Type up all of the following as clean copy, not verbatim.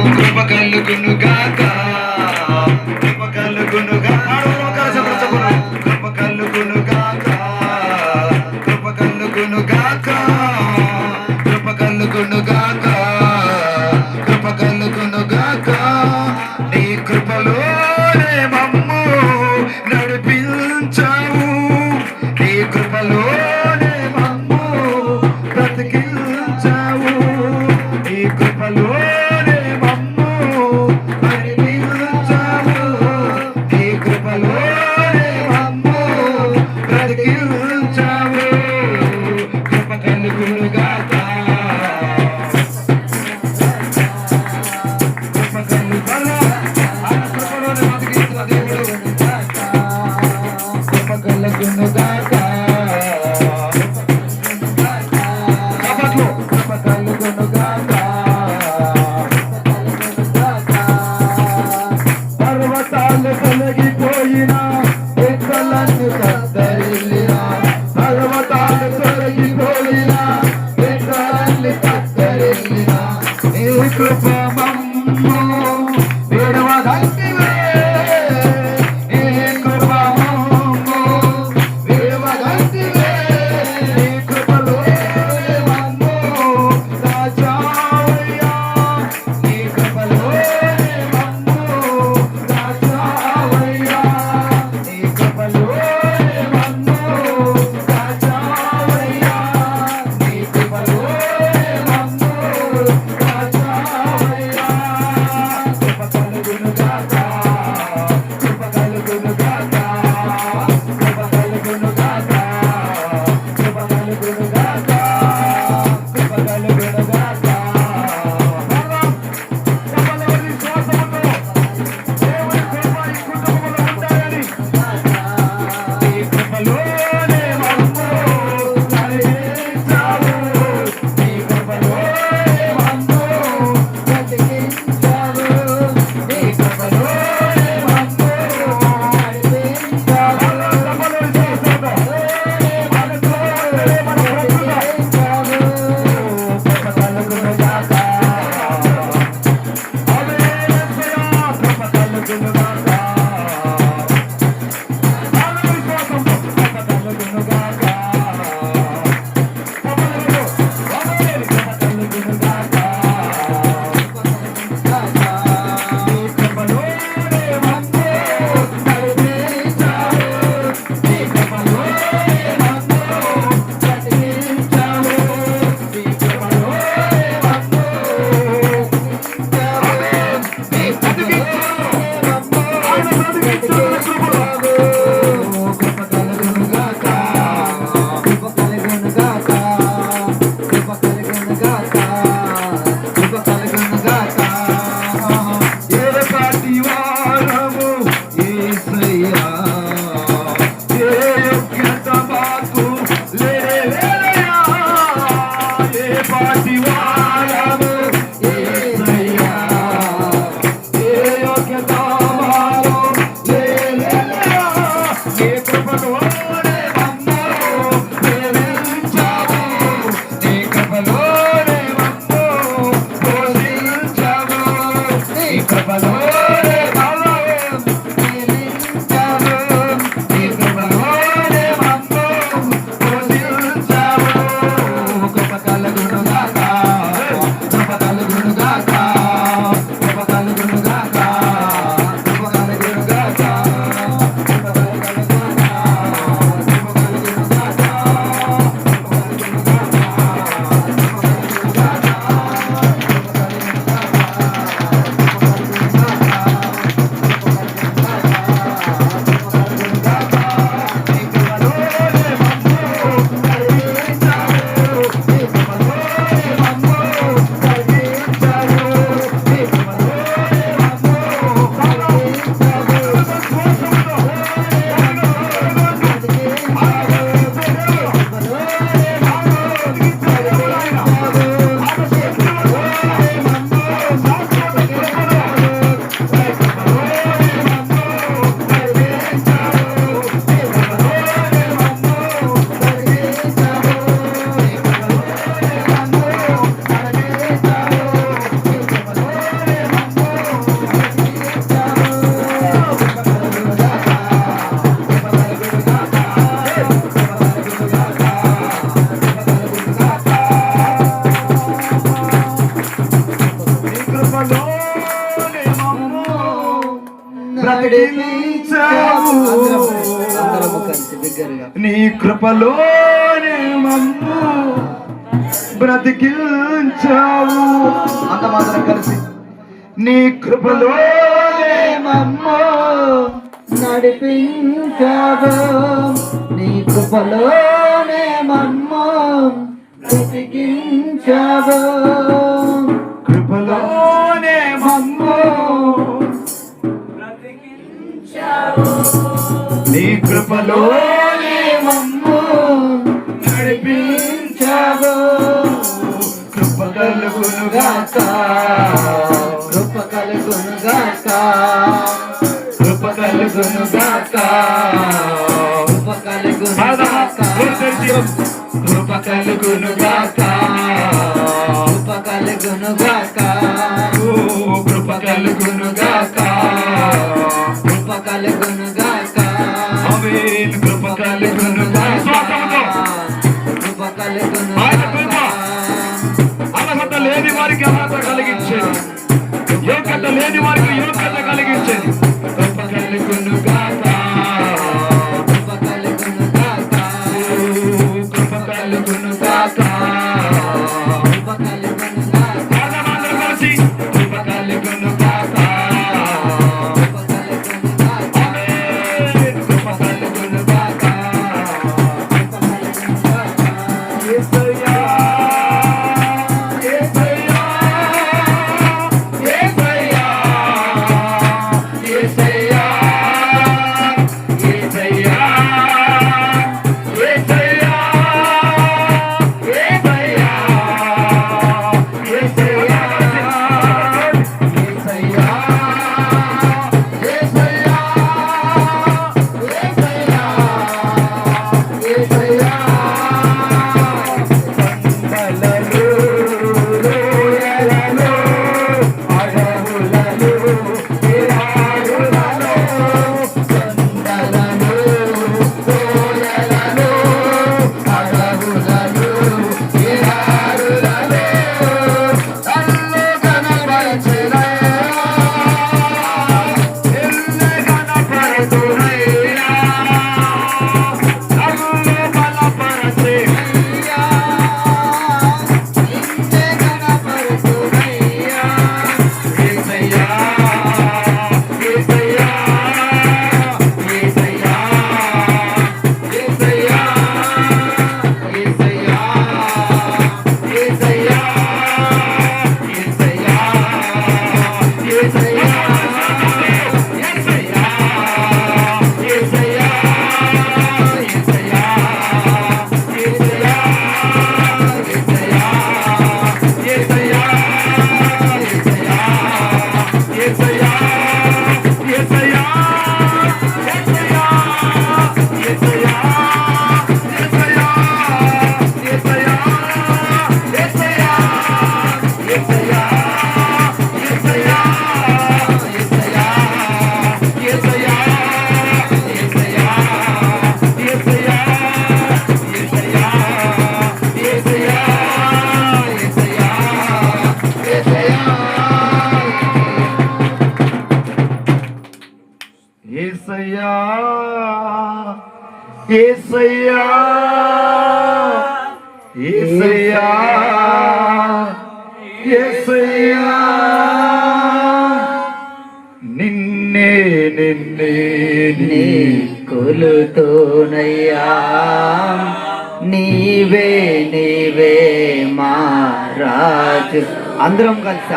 కృప కలుగునుగాక, కృప కలుగునుగాక, కృప కలుగునుగాక, కృప కలుగునుగాక, కృప కలుగునుగాక, కృప కలుగునుగాక. నీ కృపలోనే మమ్ము నడిపించావు, నీ కృపలోనే మమ్ము బ్రతికించావు, నీ కృపలోనే మమ్ము నడిపించావు, నీ కృపలోనే మమ్ము బ్రతికించావు. కృప కలుగునుగాక, కృప కలుగునుగాక, పర్వతాలు తొలగిపోయినా ఎక్కలన్నీ కత్తరిల్లినా, పర్వతాలు తొలగిపోయినా ఎక్కలన్నీ కత్తరిల్లినా, నీ కృప మమ్ము విడవదంటివే, నీ కృప మమ్ము విడవదంటివే, నీ కృపలోనే మమ్ము దాచావయ్యా, నీ కృపలోనే మమ్ము దాచావయ్యా, నీ కృపలోనే మమ్ము దాచావయ్యా, నీ కృపలోనే మమ్ము దాచావయ్యా. కృప కలుగునుగాక, కృప కలుగునుగాక, కృప కలుగునుగాక, కృప కలుగునుగాక, కృప కలుగునుగాక. సకల విశ్వాసముతో దేవుని కృప ఈ కుటుంబంలో ఉండాలని, నీ కృపలోనే మమ్ము నడిపించావు, నీ కృపలోనే మమ్ము బ్రతికించావు, నీ కృపలోనే మమ్ము నడిపించావు. సకల విశ్వాసముతో మన ప్రభువుగా కృప కలుగునుగాక. హల్లెలూయా, కృప కలుగునుగాక. సకల విశ్వాసంతో కృప కలుగునుగాక. కృప కలుగునుగాక. నీ కృపలోనే మమ్ము నడిపించావు, నీ కృపలోనే మమ్ము బ్రతికించావు, నీ కృపలోనే మమ్ము నీ బ్రతికించావు, ఆయన బ్రతికించాడు కృపలో. కృప కలుగునుగాక, కృప కలుగునుగాక, కృప కలుగునుగాక, కృప కలుగునుగాక. ఏపాటి వారము యేసయ్యా, ఏ యోగ్యత మాకు లేదయ్యా, ఏపాటి వారము యేసయ్యా, ఏ యోగ్యత మాకు లేదయ్యా, నీ కృపలోనే మమ్ము ప్రేమించావు, నీ కృపలోనే మమ్ము పోషించావు, నీ కృపలోనే మమ్ము ప్రేమించావు, నీ కృపలోనే మమ్ము పోషించావు. కృప కలుగునుగాక, కృప కలుగునుగాక, కృప కలుగునుగాక, కృప కలుగునుగాక, కృప కలుగునుగాక. కృపలోనే మమ్ము బ్రతికించావు. నీ కృపలోనే మమ్ము బ్రతికించావు. అంత మాత్రం కలిసి నీ కృపలోనే మమ్ము నడిపించావు. నీ కృపలోనే మమ్ము బ్రతికించావు. కృపలోనే మమ్ము నీ కృపలోనే మమ్ము నడిపించావు. కృప కలుగునుగాక, కృప కలుగునుగాక, కృప కలుగునుగాక, కృప కలుగునుగాక, కృప కలుగునుగాక, కృప కలుగునుగాక, కృప కలుగునుగాక, కృప కలుగునుగాక, ఆమేన్. కృప కలుగునుగాక, కృప కలుగునుగాక, అర్హత లేని వారికి అర్హత కలిగించేది, యోగ్యత లేని వారికి యోగ్యత కలిగించేది. కృప కలుగునుగాక, కృప కలుగునుగాక, కృప కలుగునుగాక, కృప కలుగునుగాక, అందరూ కలిసి కృప కలుగునుగాక, కృప కలుగునుగాక, ఆమేన్. కృప కలుగునుగాక, యేసయ్యా, యేసయ్యా, యేసయ్యా, యేసయ్యా, యేసయ్యా, యేసయ్యా, యేసయ్యా, యేసయ్యా, యేసయ్యా, యేసయ్యా, యేసయ్యా, కొండలలో, లోయలలో, అడవులలో, ఎడారులలో, కొండలలో, లోయలలో, అడవులలో, ఎడారులలో, నన్ను కనపరచునయ్యా, నిన్ను కనపరచునయ్యా, నన్ను బలపరచునయ్యా, నిన్నే కనపరచునయ్యా, యేసయ్యా, యేసయ్యా, యేసయ్యా, యేసయ్యా, యేసయ్యా, యేసయ్యా, యేసయ్యా, యేసయ్యా, యేసయ్యా, యేసయ్యా, యేసయ్యా, యేసయ్యా, యేసయ్యా, యేసయ్యా, నిన్నే నిన్నే నీ కొలుతోనయ్యా, నీవే నీవే మా రాజు. అందరం కలిసి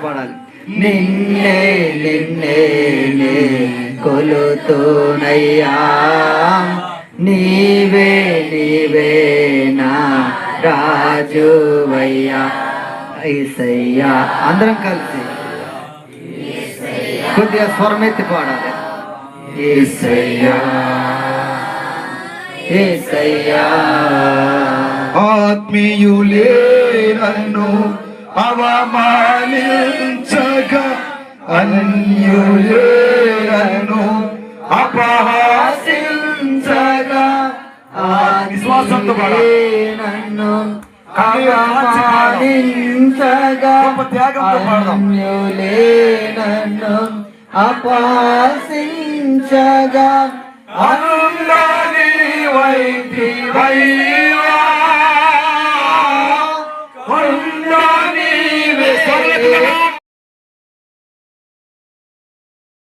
పాడాలి. నిన్నే నిన్నే నే కొలుతోనయ్యా, నీవే నీవే నా రాజువయ్యా. యేసయ్యా, అందరం కలిసి కొద్దిగా స్వరమెత్తి పాడాలి. యేసయ్యా, యేసయ్యా, ఆత్మీయులే నన్ను అవమానించగా, అన్యులే నన్ను అపహాసించగా, విశ్వాసంతో నన్ను అవమానించగా గొప్ప త్యాగంతో పాడదాం. అన్యులే నన్ను అపహసించగా అరుందని వైద్య